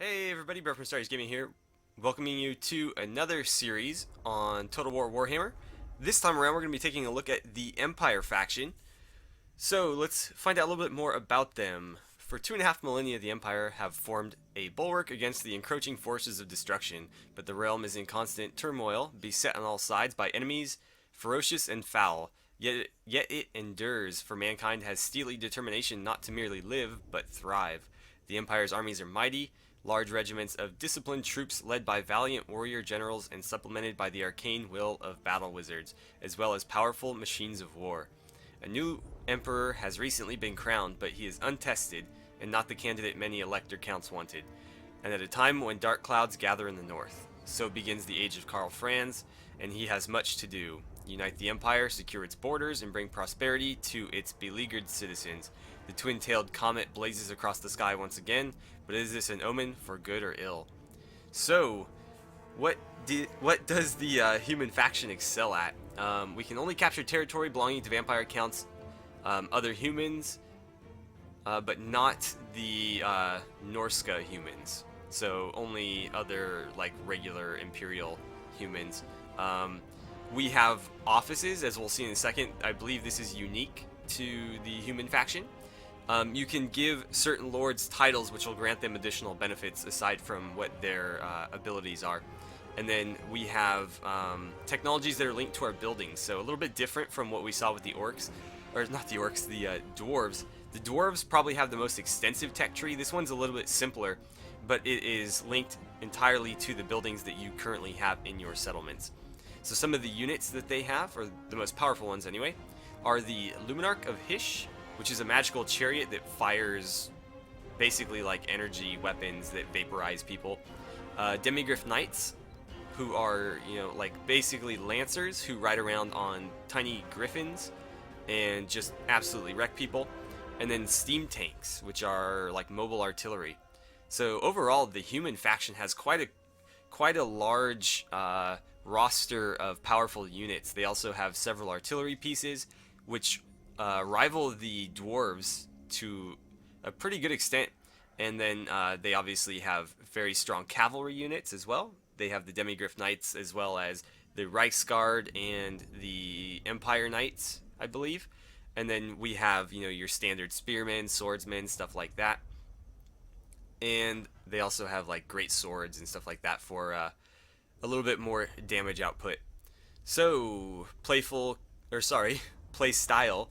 Hey everybody, Brett from AstartesGaming here, welcoming you to another series on Total War Warhammer. This time around we're going to be taking a look at the Empire faction. So let's find out a little bit more about them. For 2.5 millennia the Empire have formed a bulwark against the encroaching forces of destruction, but the realm is in constant turmoil, beset on all sides by enemies, ferocious and foul. Yet it endures, for mankind has steely determination not to merely live, but thrive. The Empire's armies are mighty, large regiments of disciplined troops led by valiant warrior generals and supplemented by the arcane will of battle wizards, as well as powerful machines of war. A new emperor has recently been crowned, but he is untested and not the candidate many elector counts wanted, and at a time when dark clouds gather in the north. So begins the age of Karl Franz, and he has much to do. Unite the Empire, secure its borders, and bring prosperity to its beleaguered citizens. The twin-tailed comet blazes across the sky once again, but is this an omen for good or ill? So, what does the human faction excel at? We can only capture territory belonging to vampire counts, other humans, but not the Norska humans. So only other like regular imperial humans. We have offices, as we'll see in a second. I believe this is unique to the human faction. You can give certain lords titles which will grant them additional benefits aside from what their abilities are. And then we have technologies that are linked to our buildings, so a little bit different from what we saw with the orcs, or not the orcs, the dwarves. The dwarves probably have the most extensive tech tree. This one's a little bit simpler, but it is linked entirely to the buildings that you currently have in your settlements. So some of the units that they have, or the most powerful ones anyway, are the Luminarch of Hysh, which is a magical chariot that fires basically like energy weapons that vaporize people. Demigryph Knights, who are, like basically lancers who ride around on tiny griffins and just absolutely wreck people. And then steam tanks, which are like mobile artillery. So overall, the human faction has quite a large roster of powerful units. They also have several artillery pieces, which rival the dwarves to a pretty good extent. And then they obviously have very strong cavalry units as well. They have the Demigryph Knights as well as the Reichsguard and the Empire Knights, I believe. And then we have, your standard spearmen, swordsmen, stuff like that. And they also have like great swords and stuff like that for a little bit more damage output. So, play style.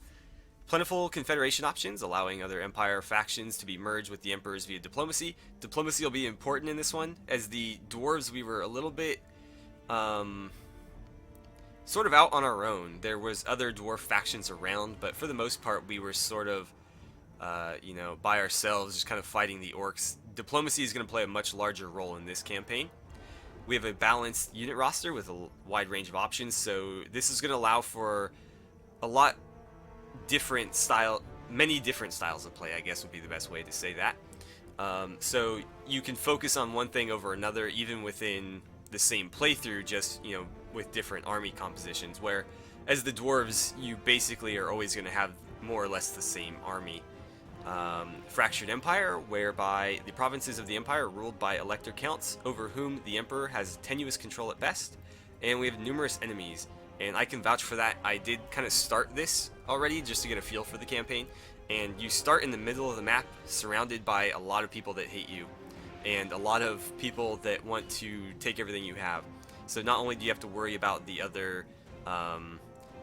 Plentiful confederation options, allowing other Empire factions to be merged with the Emperors via diplomacy. Diplomacy will be important in this one, as the dwarves, we were a little bit sort of out on our own. There was other dwarf factions around, but for the most part we were sort of by ourselves, just kind of fighting the orcs. Diplomacy is going to play a much larger role in this campaign. We have a balanced unit roster with a wide range of options, so this is going to allow for many different styles of play, I guess would be the best way to say that. So you can focus on one thing over another, even within the same playthrough, just, with different army compositions, where as the dwarves, you basically are always going to have more or less the same army. Fractured Empire, whereby the provinces of the Empire are ruled by elector counts, over whom the Emperor has tenuous control at best, and we have numerous enemies. And I can vouch for that. I did kind of start this already just to get a feel for the campaign. And you start in the middle of the map, surrounded by a lot of people that hate you, and a lot of people that want to take everything you have. So not only do you have to worry about the other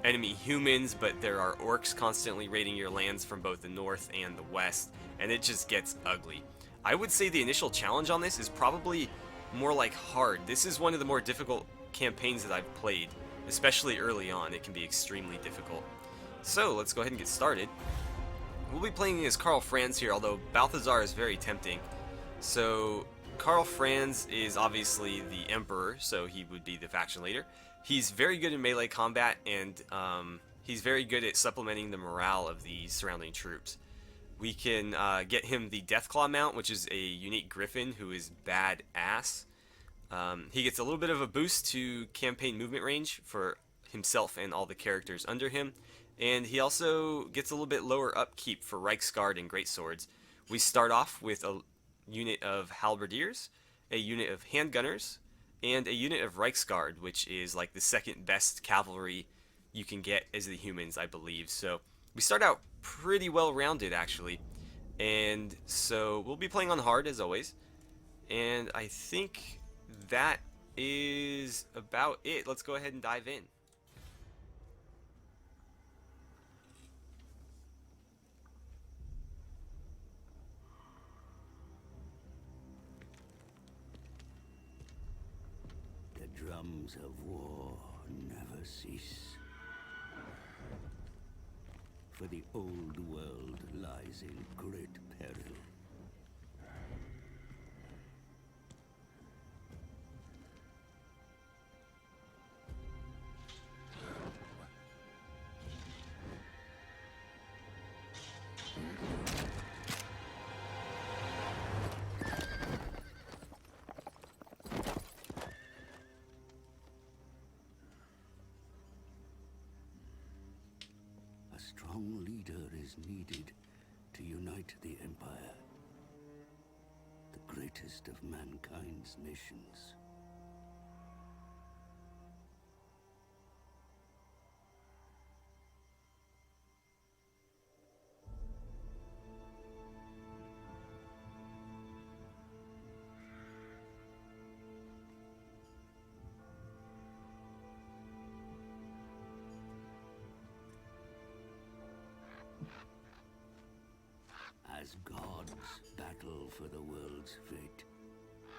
enemy humans, but there are orcs constantly raiding your lands from both the north and the west, and it just gets ugly. I would say the initial challenge on this is probably more like hard. This is one of the more difficult campaigns that I've played. Especially early on, it can be extremely difficult. So, let's go ahead and get started. We'll be playing as Karl Franz here, although Balthazar is very tempting. So, Karl Franz is obviously the Emperor, so he would be the faction leader. He's very good in melee combat, and he's very good at supplementing the morale of the surrounding troops. We can get him the Deathclaw mount, which is a unique griffin who is badass. He gets a little bit of a boost to campaign movement range for himself and all the characters under him, and he also gets a little bit lower upkeep for Reichsguard and Greatswords. We start off with unit of halberdiers, a unit of handgunners, and a unit of Reichsguard, which is like the second best cavalry you can get as the humans, I believe. So we start out pretty well rounded, actually. And so we'll be playing on hard as always. And I think that is about it. Let's go ahead and dive in. The drums of war never cease. For the old world lies in great peril. A strong leader is needed to unite the Empire, the greatest of mankind's nations. As gods battle for the world's fate,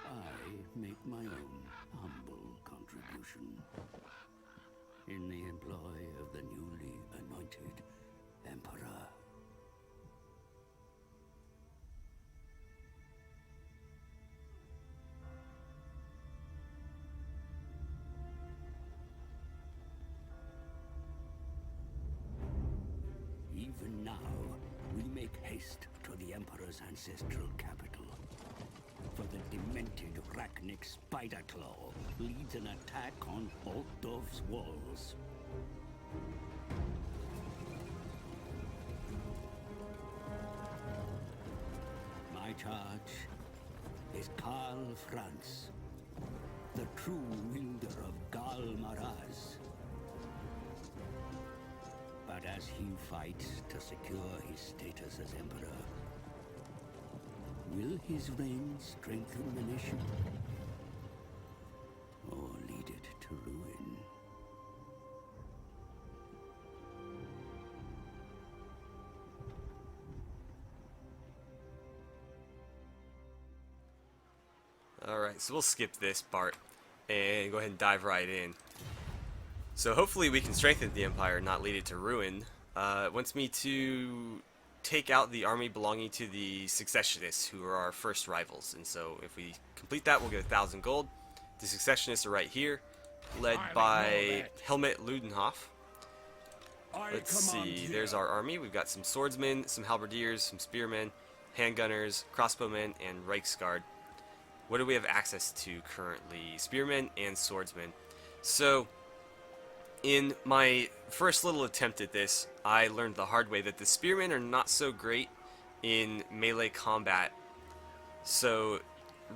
I make my own humble contribution. In the employ of the newly anointed Emperor. Even now, we make haste to the Emperor's ancestral capital. For the demented Rachnic Spiderclaw leads an attack on Altdorf's walls. My charge is Karl Franz, the true wielder of Gal Maraz. But as he fights to secure his status as Emperor, will his reign strengthen the nation? Or lead it to ruin? Alright, so we'll skip this part and go ahead and dive right in. So hopefully we can strengthen the Empire, not lead it to ruin. It wants me to take out the army belonging to the Successionists, who are our first rivals. And so if we complete that, we'll get 1,000 gold. The Successionists are right here, led by Helmut Ludenhoff. Let's see, there's our army. We've got some swordsmen, some halberdiers, some spearmen, handgunners, crossbowmen, and Reichsguard. What do we have access to currently? Spearmen and swordsmen. So in my first little attempt at this, I learned the hard way that the spearmen are not so great in melee combat. So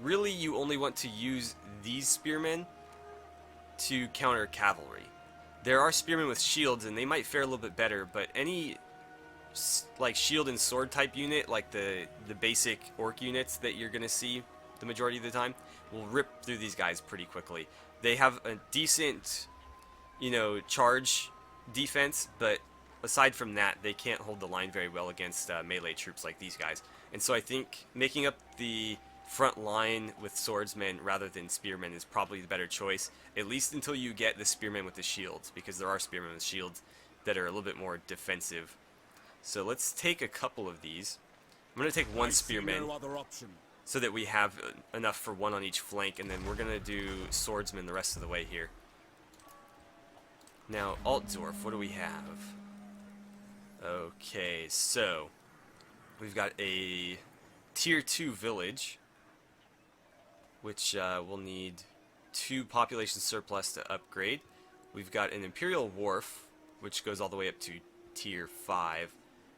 really you only want to use these spearmen to counter cavalry. There are spearmen with shields and they might fare a little bit better, but any like shield and sword type unit, like the basic orc units that you're gonna see the majority of the time, will rip through these guys pretty quickly. They have a decent, you know, charge defense, but aside from that, they can't hold the line very well against melee troops like these guys. And so I think making up the front line with swordsmen rather than spearmen is probably the better choice, at least until you get the spearmen with the shields, because there are spearmen with shields that are a little bit more defensive. So let's take a couple of these. I'm going to take one spearman so that we have enough for one on each flank, and then we're going to do swordsmen the rest of the way here. Now, Altdorf, what do we have? Okay, so we've got a tier 2 village, which we'll need 2 population surplus to upgrade. We've got an Imperial Wharf, which goes all the way up to tier 5.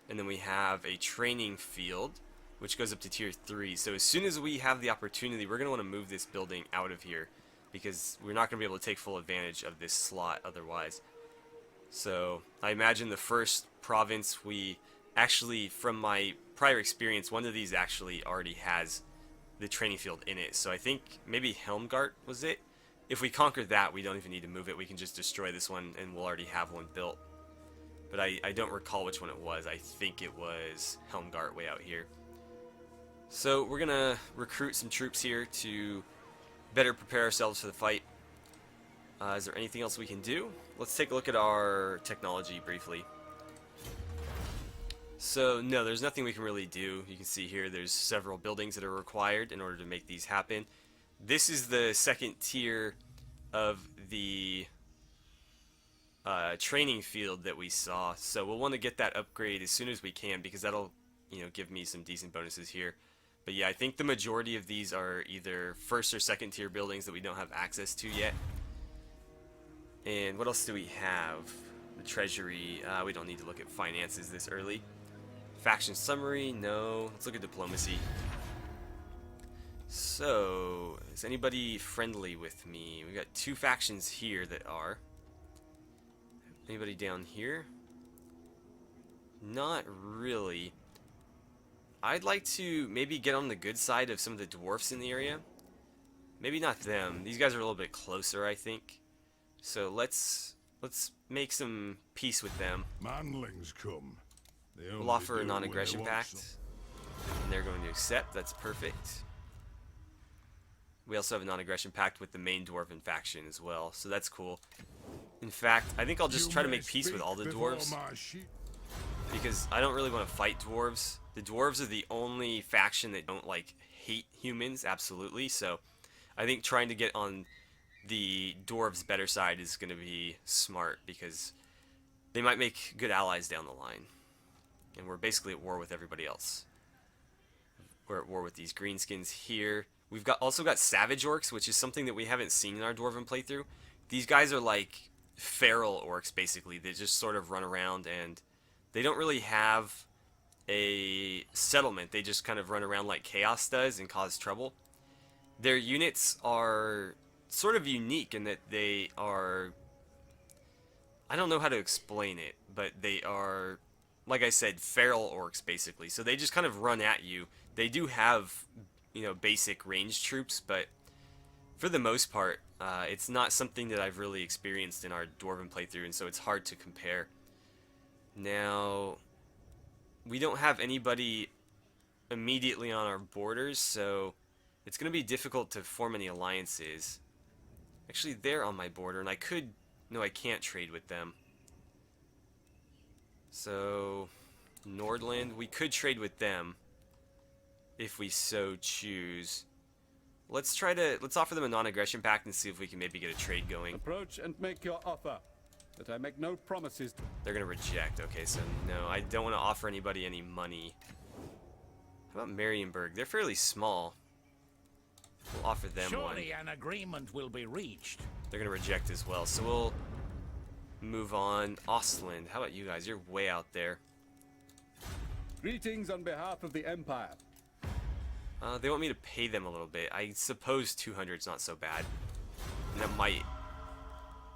And then we have a training field, which goes up to tier 3. So as soon as we have the opportunity, we're going to want to move this building out of here, because we're not going to be able to take full advantage of this slot otherwise. So I imagine the first province we actually, from my prior experience, one of these actually already has the training field in it. So I think maybe Helmgart was it. If we conquer that, we don't even need to move it. We can just destroy this one and we'll already have one built. But I don't recall which one it was. I think it was Helmgart way out here. So we're going to recruit some troops here to better prepare ourselves for the fight. Is there anything else we can do? Let's take a look at our technology briefly. So no, there's nothing we can really do. You can see here there's several buildings that are required in order to make these happen. This is the second tier of the training field that we saw, so we'll want to get that upgrade as soon as we can, because that'll, you know, give me some decent bonuses here. But yeah, I think the majority of these are either first or second tier buildings that we don't have access to yet. And what else do we have? The treasury. We don't need to look at finances this early. Faction summary, no. Let's look at diplomacy. So, is anybody friendly with me? We got 2 factions here that are. Anybody down here? Not really. I'd like to maybe get on the good side of some of the dwarfs in the area. Maybe not them. These guys are a little bit closer, I think. So let's make some peace with them. Manlings come. We'll offer a non-aggression pact, and they're going to accept. That's perfect. We also have a non-aggression pact with the main dwarven faction as well, so that's cool. In fact, I think I'll just try to make peace with all the dwarves, because I don't really want to fight dwarves. The dwarves are the only faction that don't like hate humans, absolutely. So I think trying to get on the dwarves' better side is going to be smart, because they might make good allies down the line. And we're basically at war with everybody else. We're at war with these greenskins here. We've also got savage orcs, which is something that we haven't seen in our dwarven playthrough. These guys are like feral orcs, basically. They just sort of run around, and they don't really have a settlement. They just kind of run around like Chaos does and cause trouble. Their units are sort of unique in that they are... I don't know how to explain it, but they are, like I said, feral orcs, basically. So they just kind of run at you. They do have, you know, basic ranged troops, but for the most part, it's not something that I've really experienced in our dwarven playthrough, and so it's hard to compare. Now, we don't have anybody immediately on our borders, so it's going to be difficult to form any alliances. Actually, they're on my border, and I could... No, I can't trade with them. So, Nordland, we could trade with them if we so choose. Let's offer them a non-aggression pact and see if we can maybe get a trade going. Approach and make your offer, but I make no promises. They're gonna reject. Okay, so no, I don't want to offer anybody any money. How about Marienburg? They're fairly small. We'll offer them one. Surely an agreement will be reached. They're gonna reject as well, so we'll move on. Ostland, how about you guys? You're way out there. Greetings on behalf of the Empire. They want me to pay them a little bit. I suppose 200 is not so bad. And that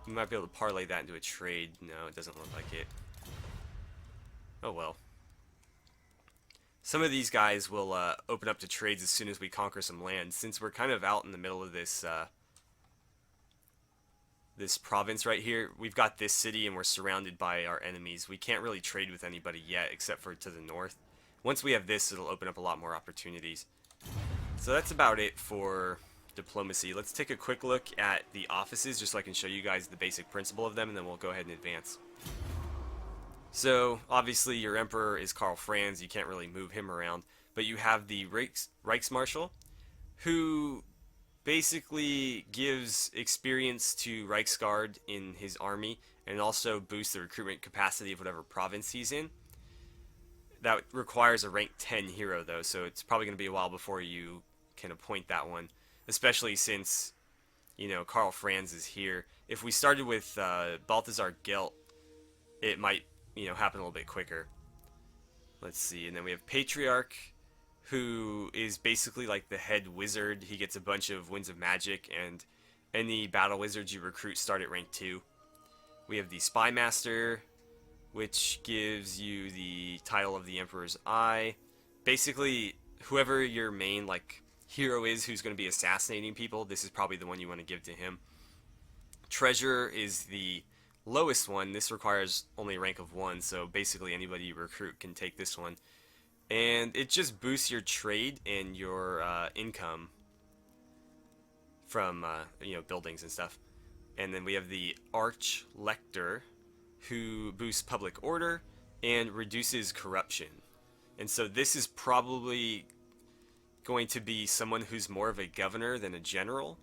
we might be able to parlay that into a trade. No, it doesn't look like it. Oh well. Some of these guys will open up to trades as soon as we conquer some land. Since we're kind of out in the middle of this this province right here, we've got this city and we're surrounded by our enemies. We can't really trade with anybody yet except for to the north. Once we have this, it'll open up a lot more opportunities. So that's about it for diplomacy. Let's take a quick look at the offices just so I can show you guys the basic principle of them, and then we'll go ahead and advance. So obviously your emperor is Karl Franz. You can't really move him around, but you have the Reichsmarschall, who basically gives experience to Reichsguard in his army and also boosts the recruitment capacity of whatever province he's in. That requires a rank 10 hero though, so it's probably going to be a while before you can appoint that one, especially since, you know, Karl Franz is here. If we started with Balthasar Gelt, it might, you know, happen a little bit quicker. Let's see, and then we have Patriarch, who is basically like the head wizard. He gets a bunch of Winds of Magic, and any battle wizards you recruit start at rank 2. We have the Spy Master, which gives you the title of the Emperor's Eye. Basically, whoever your main like hero is who's going to be assassinating people, this is probably the one you want to give to him. Treasure is the lowest one. This requires only a rank of 1, so basically anybody you recruit can take this one. And it just boosts your trade and your income from buildings and stuff. And then we have the Arch Lector, who boosts public order and reduces corruption. And so this is probably going to be someone who's more of a governor than a general.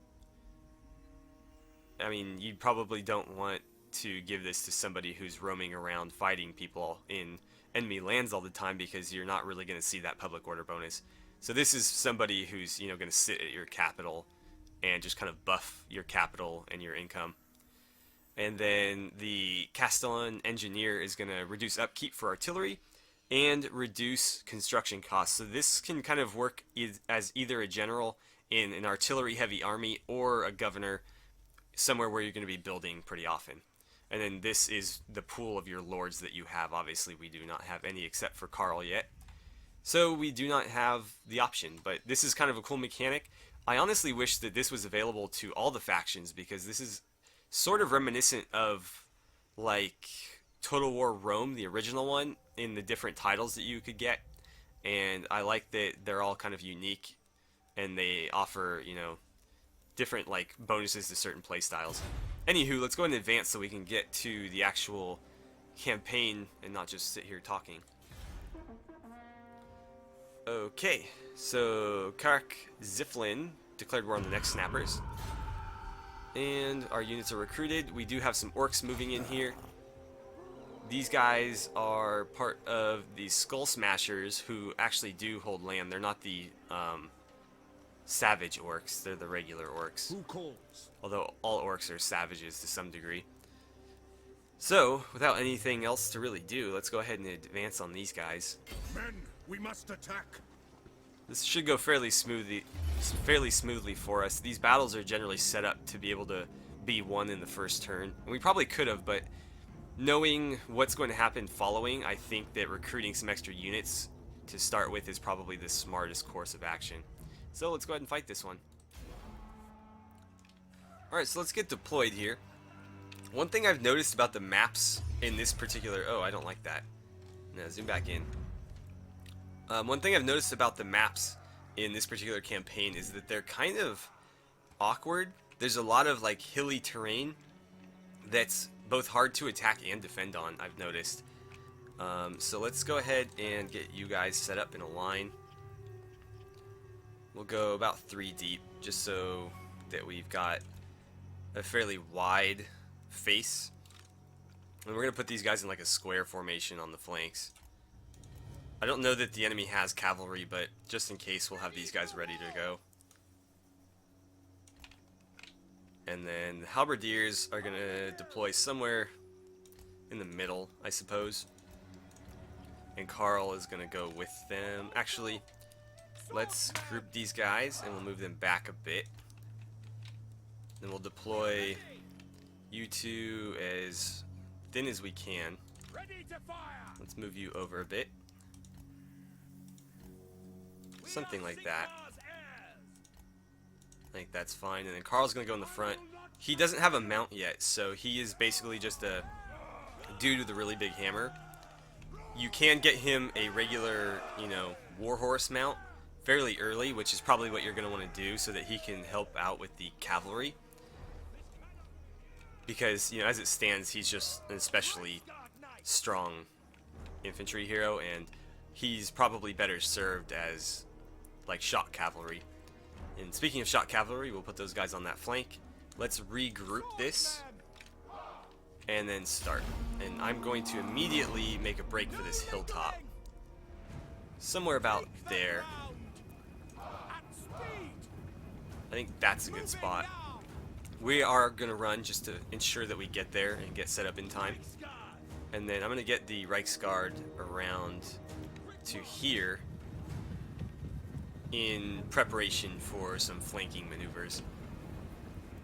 I mean, you probably don't want to give this to somebody who's roaming around fighting people in enemy lands all the time, because you're not really going to see that public order bonus. So this is somebody who's going to sit at your capital and just kind of buff your capital and your income. And then the Castellan Engineer is going to reduce upkeep for artillery and reduce construction costs. So this can kind of work as either a general in an artillery heavy army or a governor somewhere where you're going to be building pretty often. And then this is the pool of your lords that you have. Obviously we do not have any except for Karl yet, so we do not have the option, but this is kind of a cool mechanic. I honestly wish that this was available to all the factions, because this is sort of reminiscent of like Total War Rome, the original one, in the different titles that you could get. And I like that they're all kind of unique, and they offer, different like bonuses to certain play styles. Anywho, let's go ahead and advance so we can get to the actual campaign and not just sit here talking. Okay, so Kark Ziflin declared war on the next snappers. And our units are recruited. We do have some orcs moving in here. These guys are part of the Skull Smashers, who actually do hold land. They're not the savage orcs, they're the regular orcs. Who calls? Although all orcs are savages to some degree. So, without anything else to really do, let's go ahead and advance on these guys. Men, we must attack. This should go fairly smoothly for us. These battles are generally set up to be able to be won in the first turn. And we probably could have, but knowing what's going to happen following, I think that recruiting some extra units to start with is probably the smartest course of action. So let's go ahead and fight this one. Alright, so let's get deployed here. One thing I've noticed about the maps in this particular... Oh, I don't like that. No, zoom back in. One thing I've noticed about the maps in this particular campaign is that they're kind of awkward. There's a lot of like hilly terrain that's both hard to attack and defend on, I've noticed. So let's go ahead and get you guys set up in a line. We'll go about 3 deep, just so that we've got a fairly wide face. And we're going to put these guys in like a square formation on the flanks. I don't know that the enemy has cavalry, but just in case, we'll have these guys ready to go. And then the halberdiers are going to deploy somewhere in the middle, I suppose. And Karl is going to go with them. Actually, let's group these guys and we'll move them back a bit. Then we'll deploy you two as thin as we can. Ready to fire. Let's move you over a bit. Something like that. I think that's fine. And then Karl's going to go in the front. He doesn't have a mount yet, so he is basically just a dude with a really big hammer. You can get him a regular, warhorse mount fairly early, which is probably what you're going to want to do so that he can help out with the cavalry. Because, as it stands, he's just an especially strong infantry hero, and he's probably better served as like shot cavalry. And speaking of shot cavalry, we'll put those guys on that flank. Let's regroup this and then start. And I'm going to immediately make a break for this hilltop. Somewhere about there. I think that's a good spot. We are going to run just to ensure that we get there and get set up in time. And then I'm going to get the Reichsguard around to here. in preparation for some flanking maneuvers.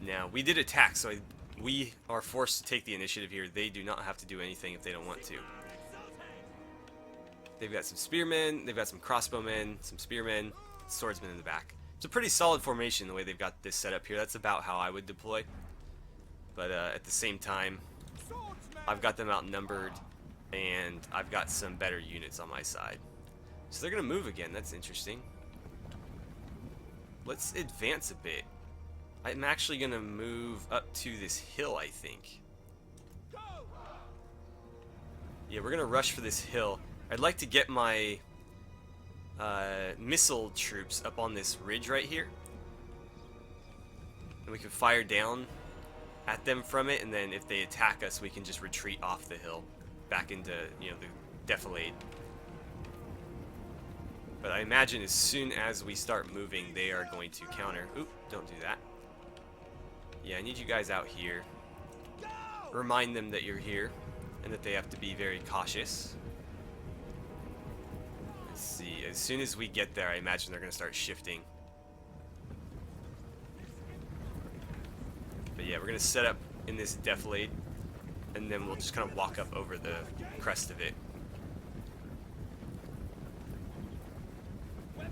Now, we did attack, so we are forced to take the initiative here. They do not have to do anything if they don't want to. They've got some spearmen, they've got some crossbowmen, some spearmen, swordsmen in the back. It's a pretty solid formation the way they've got this set up here. That's about how I would deploy. But at the same time, I've got them outnumbered, and I've got some better units on my side. So they're going to move again. That's interesting. Let's advance a bit. I'm actually going to move up to this hill, I think. Yeah, we're going to rush for this hill. I'd like to get my missile troops up on this ridge right here. And we can fire down at them from it, and then if they attack us, we can just retreat off the hill back into, you know, the defilade. But I imagine as soon as we start moving, they are going to counter. Oop, don't do that. Yeah, I need you guys out here. Remind them that you're here and that they have to be very cautious. Let's see, as soon as we get there, I imagine they're going to start shifting. But yeah, we're going to set up in this defilade, and then we'll just kind of walk up over the crest of it.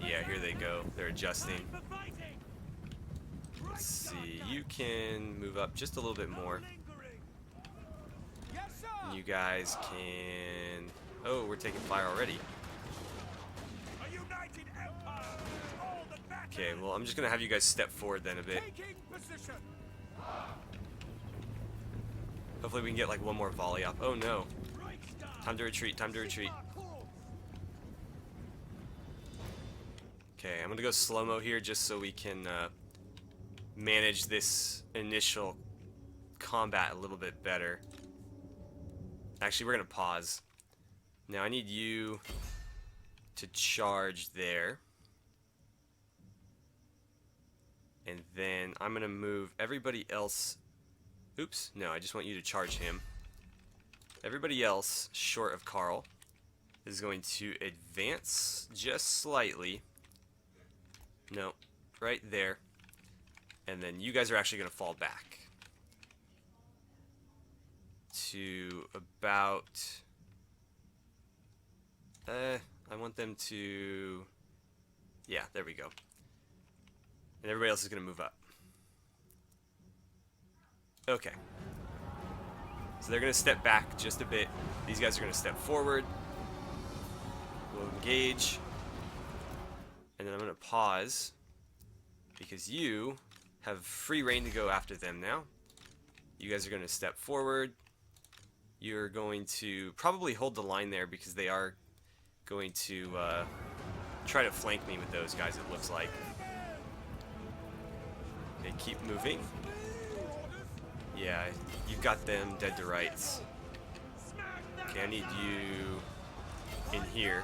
Yeah, here they go. They're adjusting. Let's see, you can move up just a little bit more. And you guys can... Oh, we're taking fire already. Okay, well, I'm just going to have you guys step forward then a bit. Hopefully we can get like one more volley up. Oh no. Time to retreat, time to retreat. Okay, I'm going to go slow-mo here just so we can manage this initial combat a little bit better. Actually, we're going to pause. Now I need you to charge there. And then I'm going to move everybody else. Oops, no, I just want you to charge him. Everybody else, short of Carl, is going to advance just slightly. No, right there. And then you guys are actually going to fall back to about... I want them to... Yeah, there we go. And everybody else is going to move up. Okay. So they're going to step back just a bit. These guys are going to step forward. We'll engage. And then I'm going to pause because you have free reign to go after them now. You guys are going to step forward. You're going to probably hold the line there because they are going to try to flank me with those guys, it looks like. They keep moving. Yeah, you've got them dead to rights. Okay, I need you in here.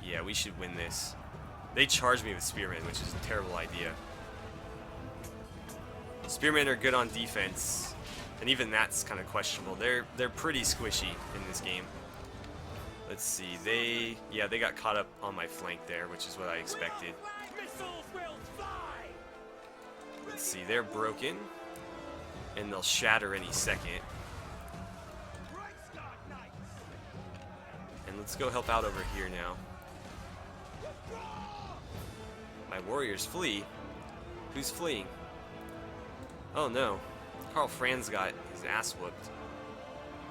Yeah, we should win this. They charged me with spearmen, which is a terrible idea. Spearmen are good on defense, and even that's kind of questionable. They're pretty squishy in this game. Let's see, they got caught up on my flank there, which is what I expected. Let's see, they're broken, and they'll shatter any second. And let's go help out over here now. My warriors flee. Who's fleeing? Oh no, Karl Franz got his ass whooped.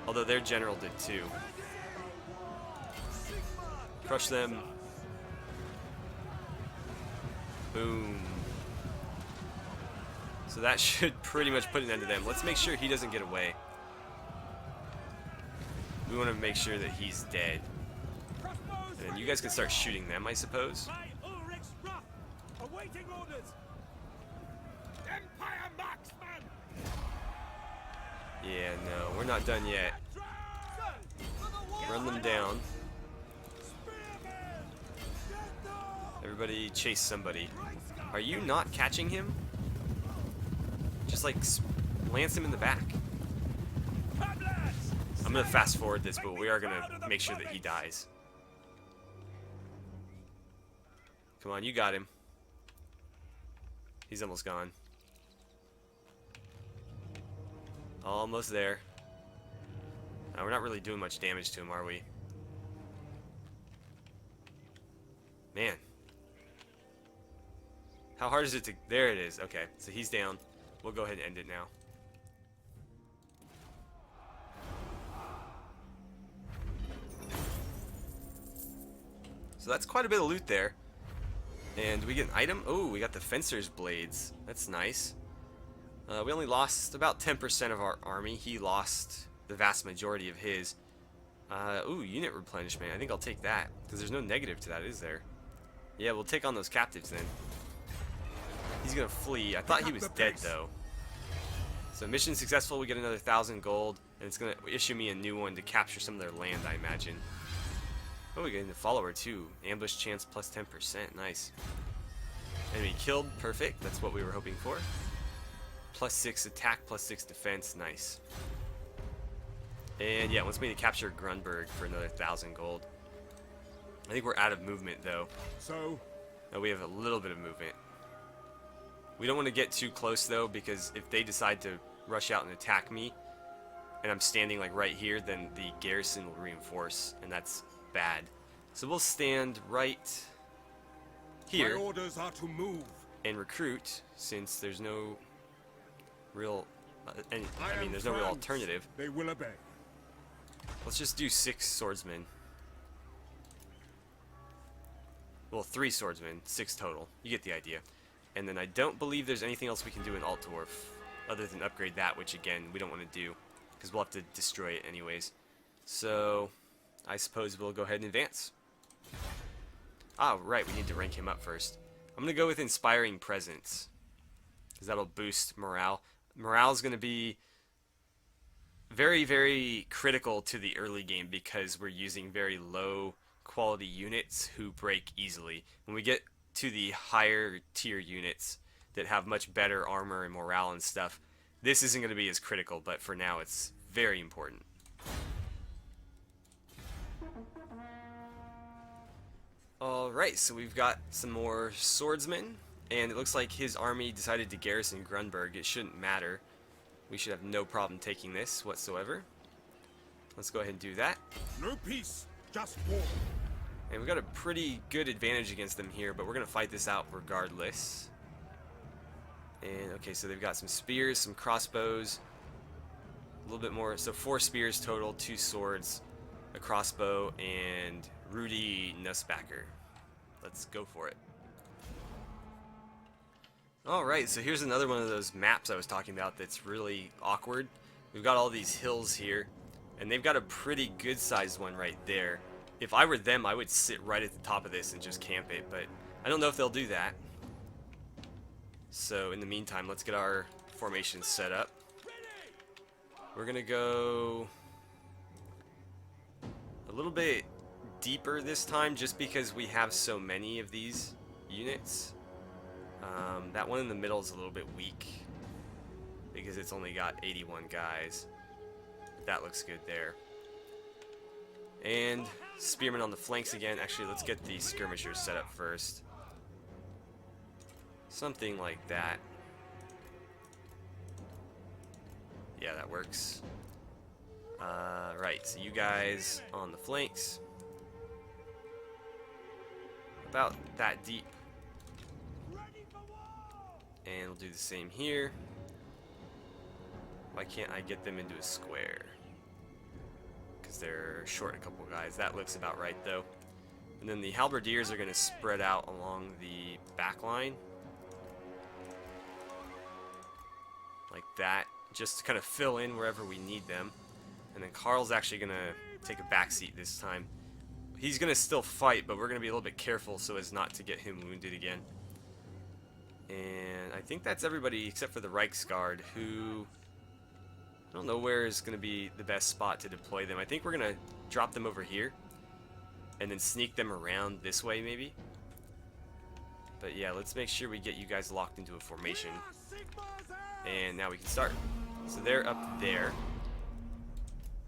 Although their general did too. Crush them. Boom. So that should pretty much put an end to them. Let's make sure he doesn't get away. We want to make sure that he's dead. And then you guys can start shooting them, I suppose. Yeah, no, we're not done yet. Run them down. Everybody chase somebody. Are you not catching him? Just like lance him in the back. I'm going to fast forward this, but we are going to make sure that he dies. Come on, you got him. He's almost gone. Almost there. We're not really doing much damage to him, are we? Man. How hard is it to... There it is. Okay, so he's down. We'll go ahead and end it now. So that's quite a bit of loot there. And we get an item. Oh, we got the Fencer's Blades. That's nice. We only lost about 10% of our army. He lost the vast majority of his. Ooh, unit replenishment. I think I'll take that. Because there's no negative to that, is there? Yeah, we'll take on those captives then. He's going to flee. I thought he was dead, though. So mission successful. We get another 1,000 gold. And it's going to issue me a new one to capture some of their land, I imagine. Oh, we get the follower, too. Ambush chance plus 10%. Nice. Enemy killed. Perfect. That's what we were hoping for. Plus 6 attack, plus 6 defense. Nice. And yeah, it wants me to capture Grünberg for another 1,000 gold. I think we're out of movement, though. So? No, we have a little bit of movement. We don't want to get too close, though, because if they decide to rush out and attack me, and I'm standing like right here, then the garrison will reinforce, and that's bad. So we'll stand right here. My orders are to move. And recruit, since there's no real... I mean, there's no real alternative. They will obey. Let's just do 6 swordsmen. Well, 3 swordsmen, 6 total. You get the idea. And then I don't believe there's anything else we can do in Altdorf other than upgrade that, which again, we don't want to do because we'll have to destroy it anyways. So, I suppose we'll go ahead and advance. Ah, right, we need to rank him up first. I'm going to go with Inspiring Presence because that'll boost morale. Morale is going to be very, very critical to the early game because we're using very low quality units who break easily. When we get to the higher tier units that have much better armor and morale and stuff, this isn't going to be as critical, but for now it's very important. Alright, so we've got some more swordsmen, and it looks like his army decided to garrison Grünberg. It shouldn't matter. We should have no problem taking this whatsoever. Let's go ahead and do that. No peace, just war. And we've got a pretty good advantage against them here, but we're going to fight this out regardless. And okay, so they've got some spears, some crossbows, a little bit more. So 4 spears total, 2 swords, a crossbow, and Rudy Nussbacker. Let's go for it. Alright, so here's another one of those maps I was talking about that's really awkward. We've got all these hills here, and they've got a pretty good sized one right there. If I were them, I would sit right at the top of this and just camp it, but I don't know if they'll do that. So in the meantime, let's get our formation set up. We're gonna go a little bit deeper this time just because we have so many of these units. That one in the middle is a little bit weak because it's only got 81 guys. That looks good there. And spearmen on the flanks again. Actually, let's get the skirmishers set up first. Something like that. Yeah, that works. Right, so you guys on the flanks. About that deep. And we'll do the same here. Why can't I get them into a square? Because they're short a couple guys. That looks about right, though. And then the halberdiers are going to spread out along the back line. Like that. Just to kind of fill in wherever we need them. And then Carl's actually going to take a back seat this time. He's going to still fight, but we're going to be a little bit careful so as not to get him wounded again. And I think that's everybody except for the Reichsguard, who... I don't know where is going to be the best spot to deploy them. I think we're going to drop them over here. And then sneak them around this way, maybe. But yeah, let's make sure we get you guys locked into a formation. And now we can start. So they're up there.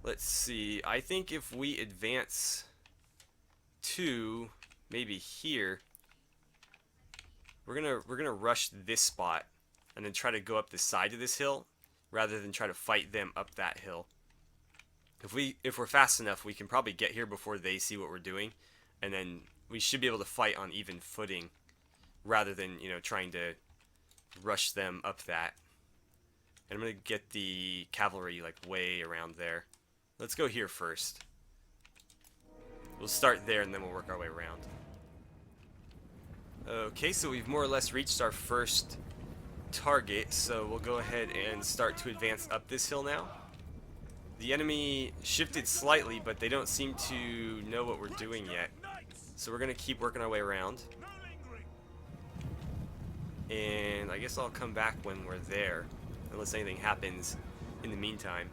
Let's see. I think if we advance to maybe here, we're gonna rush this spot and then try to go up the side of this hill rather than try to fight them up that hill. If we're fast enough, we can probably get here before they see what we're doing, and then we should be able to fight on even footing rather than, you know, trying to rush them up that. And I'm gonna get the cavalry like way around there. Let's go here first. We'll start there and then we'll work our way around. Okay, so we've more or less reached our first target, so we'll go ahead and start to advance up this hill now. The enemy shifted slightly, but they don't seem to know what we're doing yet. So we're going to keep working our way around. And I guess I'll come back when we're there, unless anything happens in the meantime.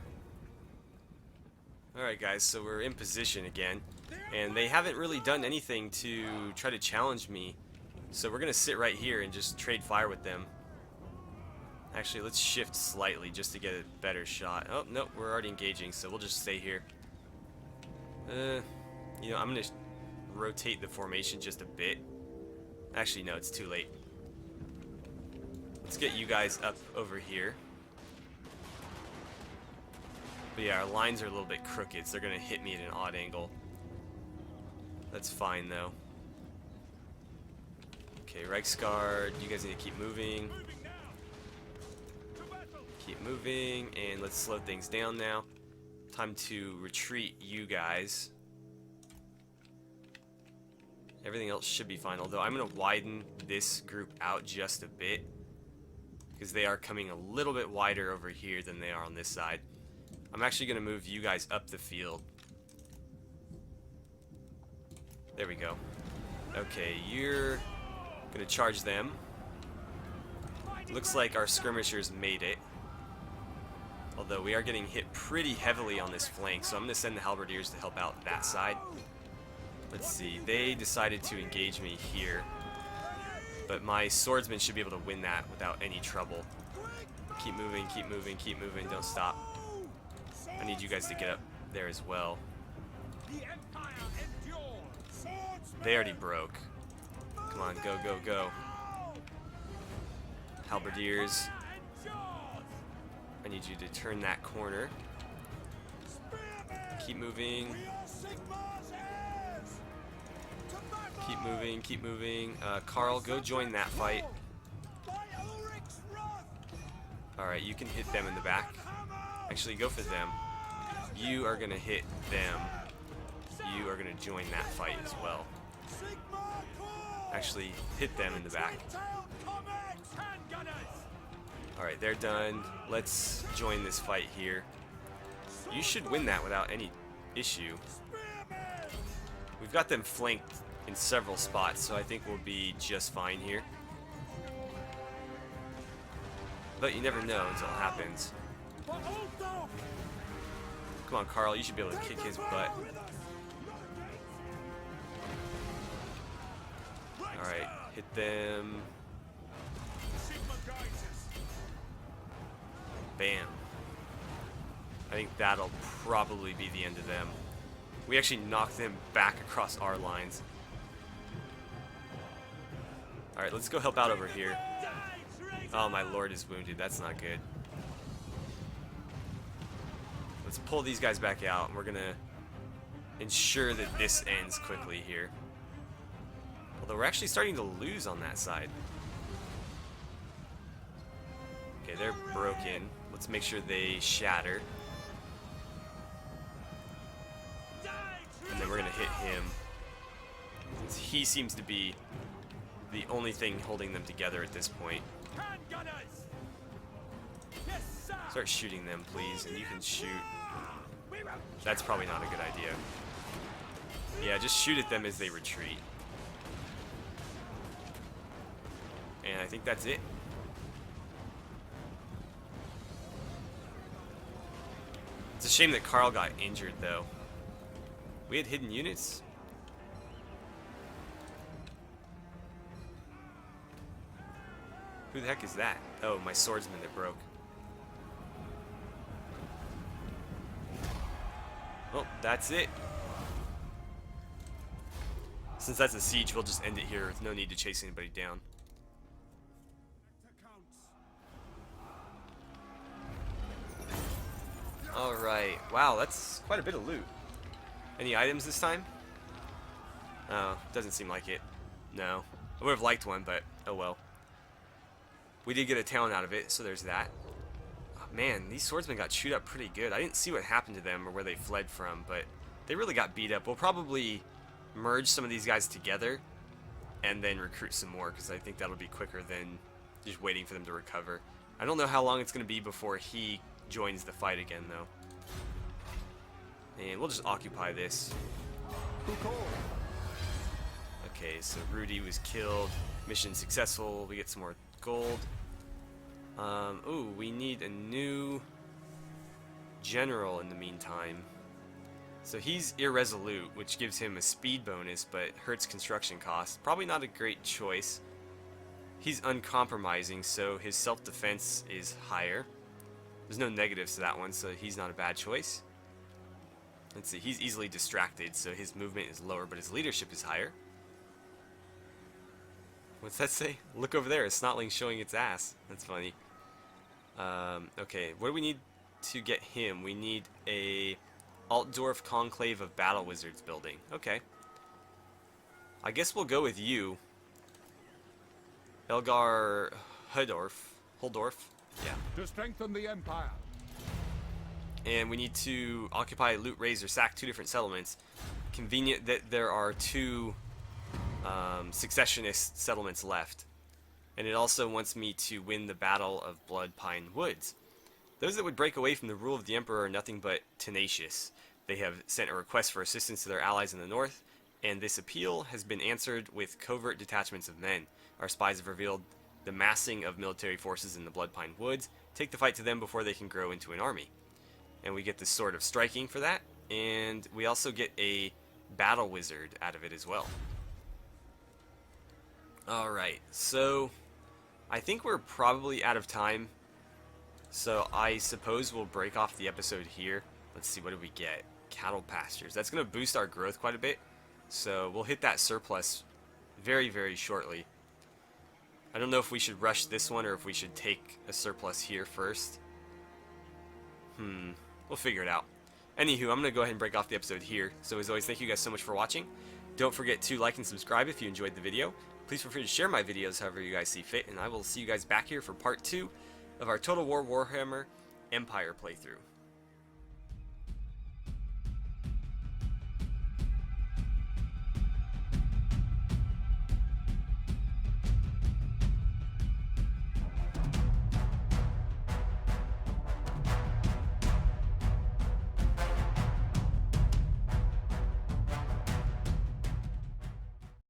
Alright guys, so we're in position again, and they haven't really done anything to try to challenge me, so we're going to sit right here and just trade fire with them. Actually, let's shift slightly just to get a better shot. Oh, no, we're already engaging, so we'll just stay here. You know, I'm going to rotate the formation just a bit. Actually, no, it's too late. Let's get you guys up over here. But yeah, our lines are a little bit crooked, so they're going to hit me at an odd angle. That's fine, though. Okay, Reichsguard, you guys need to keep moving. Keep moving, and let's slow things down now. Time to retreat you guys. Everything else should be fine, although I'm going to widen this group out just a bit, because they are coming a little bit wider over here than they are on this side. I'm actually going to move you guys up the field. There we go. Okay, you're going to charge them. Looks like our skirmishers made it. Although we are getting hit pretty heavily on this flank, so I'm going to send the halberdiers to help out that side. Let's see, they decided to engage me here. But my swordsmen should be able to win that without any trouble. Keep moving, keep moving, keep moving, don't stop. I need you guys to get up there as well. They already broke. Come on, go, go, go. Halberdiers. I need you to turn that corner. Keep moving. Keep moving, keep moving. Carl, go join that fight. Alright, you can hit them in the back. Actually, go for them. You are going to hit them. You are going to join that fight as well. Actually, hit them in the back. Alright, they're done. Let's join this fight here. You should win that without any issue. We've got them flanked in several spots, so I think we'll be just fine here. But you never know until it happens. Come on, Carl, you should be able to kick his butt. Alright, hit them. Bam. I think that'll probably be the end of them. We actually knocked them back across our lines. Alright, let's go help out over here. Oh, my lord is wounded. That's not good. Let's pull these guys back out, and we're going to ensure that this ends quickly here. Although we're actually starting to lose on that side. Okay, they're broken. Let's make sure they shatter. And then we're going to hit him. Since he seems to be the only thing holding them together at this point. Start shooting them, please, and you can shoot. That's probably not a good idea. Yeah, just shoot at them as they retreat. And I think that's it. It's a shame that Carl got injured, though. We had hidden units. Who the heck is that? Oh, my swordsman that broke. Well, that's it. Since that's a siege, we'll just end it here with no need to chase anybody down. Alright. Wow, that's quite a bit of loot. Any items this time? Oh, doesn't seem like it. No. I would have liked one, but oh well. We did get a town out of it, so there's that. Oh, man, these swordsmen got chewed up pretty good. I didn't see what happened to them or where they fled from, but they really got beat up. We'll probably merge some of these guys together and then recruit some more, because I think that'll be quicker than just waiting for them to recover. I don't know how long it's going to be before he joins the fight again, though. And we'll just occupy this. Okay, so Rudy was killed. Mission successful. We get some more gold. Ooh, we need a new general in the meantime. So he's irresolute, which gives him a speed bonus, but hurts construction costs. Probably not a great choice. He's uncompromising, so his self-defense is higher. There's no negatives to that one, so he's not a bad choice. Let's see, he's easily distracted, so his movement is lower, but his leadership is higher. What's that say? Look over there, a snotling showing its ass. That's funny. Okay, what do we need to get him? We need a Altdorf Conclave of Battle Wizards building. Okay. I guess we'll go with you. Elgar Huldorf. Yeah. To strengthen the Empire. And we need to occupy, loot, raise, or sack 2 different settlements. Convenient that there are 2 successionist settlements left. And it also wants me to win the Battle of Blood Pine Woods. Those that would break away from the rule of the Emperor are nothing but tenacious. They have sent a request for assistance to their allies in the north, and this appeal has been answered with covert detachments of men. Our spies have revealed the massing of military forces in the Blood Pine Woods. Take the fight to them before they can grow into an army. And we get the Sword of Striking for that, and we also get a Battle Wizard out of it as well. Alright, so I think we're probably out of time, so I suppose we'll break off the episode here. Let's see, what do we get? Cattle pastures. That's going to boost our growth quite a bit, so we'll hit that surplus very, very shortly. I don't know if we should rush this one or if we should take a surplus here first. We'll figure it out. Anywho, I'm going to go ahead and break off the episode here. So as always, thank you guys so much for watching. Don't forget to like and subscribe if you enjoyed the video. Please feel free to share my videos however you guys see fit, and I will see you guys back here for part 2 of our Total War Warhammer Empire playthrough.